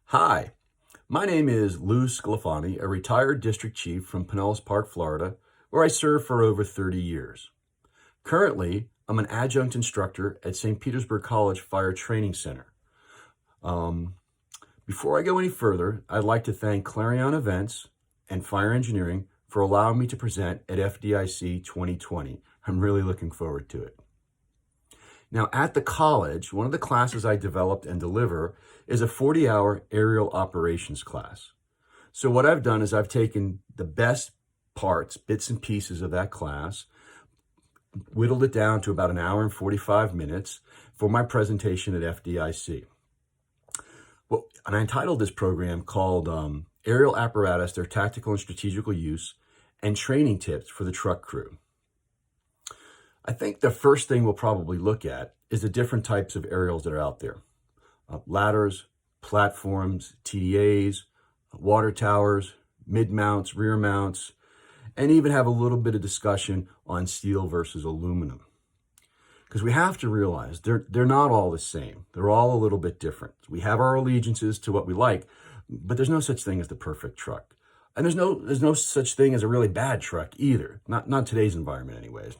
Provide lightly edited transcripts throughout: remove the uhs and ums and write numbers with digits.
Hi, my name is Lou Sclafani, a retired district chief from Pinellas Park, Florida, where I served for over 30 years. Currently, I'm an adjunct instructor at St. Petersburg College Fire Training Center. Um, Before I go any further, I'd like to thank Clarion Events and Fire Engineering for allowing me to present at FDIC 2020. I'm really looking forward to it. Now, at the college, one of the classes I developed and deliver is a 40-hour aerial operations class. So what I've done is I've taken the best parts, bits and pieces of that class, whittled it down to about an hour and 45 minutes for my presentation at FDIC. Well, and I entitled this program called Aerial Apparatus, Their Tactical and Strategical Use, and Training Tips for the Truck Crew. I think the first thing we'll probably look at is the different types of aerials that are out there. Ladders, platforms, TDAs, water towers, mid-mounts, rear mounts, and even have a little bit of discussion on steel versus aluminum. Because we have to realize they're not all the same. They're all a little bit different. We have our allegiances to what we like, but there's no such thing as the perfect truck. And there's no such thing as a really bad truck either. Not today's environment anyways.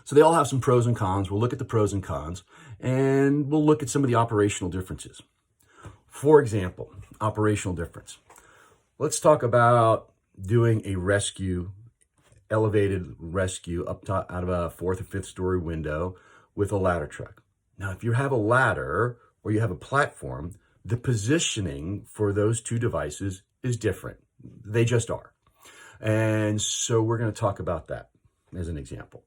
So they all have some pros and cons. We'll look at the pros and cons, and we'll look at some of the operational differences. For example, operational difference. Let's talk about doing a rescue, elevated rescue up top out of a 4th or 5th story window with a ladder truck. Now, if you have a ladder or you have a platform, the positioning for those two devices is different. They just are. And so we're going to talk about that as an example.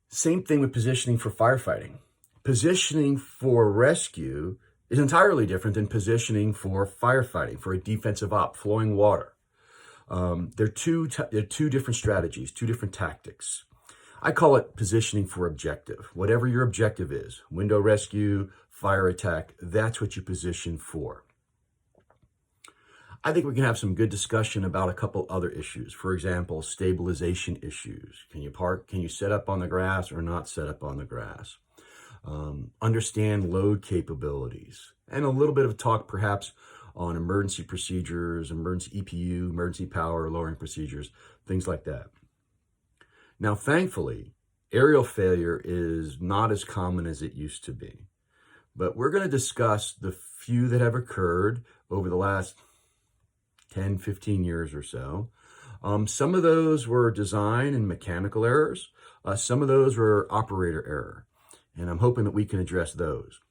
Same thing with positioning for firefighting. Positioning for rescue is entirely different than positioning for firefighting, for a defensive op, flowing water. They're two different strategies, two different tactics. I call it positioning for objective. Whatever your objective is, window rescue, fire attack, that's what you position for. I think we can have some good discussion about a couple other issues. For example, stabilization issues. Can you park? Can you set up on the grass or not set up on the grass? Understand load capabilities. And a little bit of talk perhaps on emergency procedures, emergency EPU, emergency power lowering procedures, things like that. Now, thankfully, aerial failure is not as common as it used to be. But we're going to discuss the few that have occurred over the last 10, 15 years or so. Some of those were design and mechanical errors. Some of those were operator error. And I'm hoping that we can address those.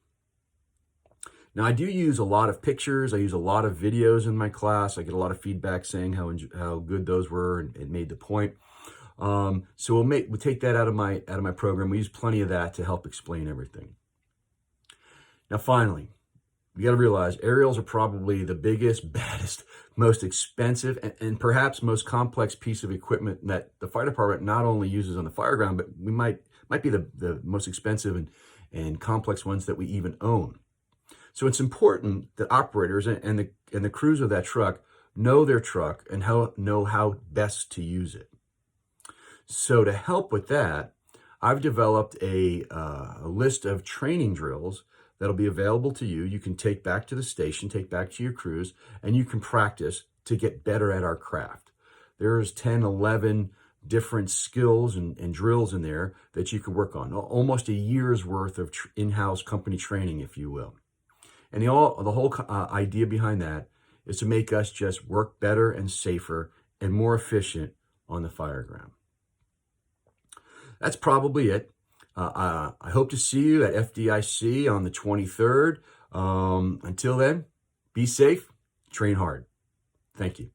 Now, I do use a lot of pictures. I use a lot of videos in my class. I get a lot of feedback saying how good those were and it made the point. So we'll take that out of my program. We use plenty of that to help explain everything. Now, finally, you got to realize aerials are probably the biggest, baddest, most expensive, and perhaps most complex piece of equipment that the fire department not only uses on the fire ground, but we might be the most expensive and complex ones that we even own. So it's important that operators and the crews of that truck know their truck and know how best to use it. So to help with that, I've developed a list of training drills that'll be available to you. You can take back to the station, take back to your crews, and you can practice to get better at our craft. There's 10, 11 different skills and drills in there that you can work on. Almost a year's worth of in-house company training, if you will. And the whole idea behind that is to make us just work better and safer and more efficient on the fire ground. That's probably it. I hope to see you at FDIC on the 23rd. Until then, be safe, train hard. Thank you.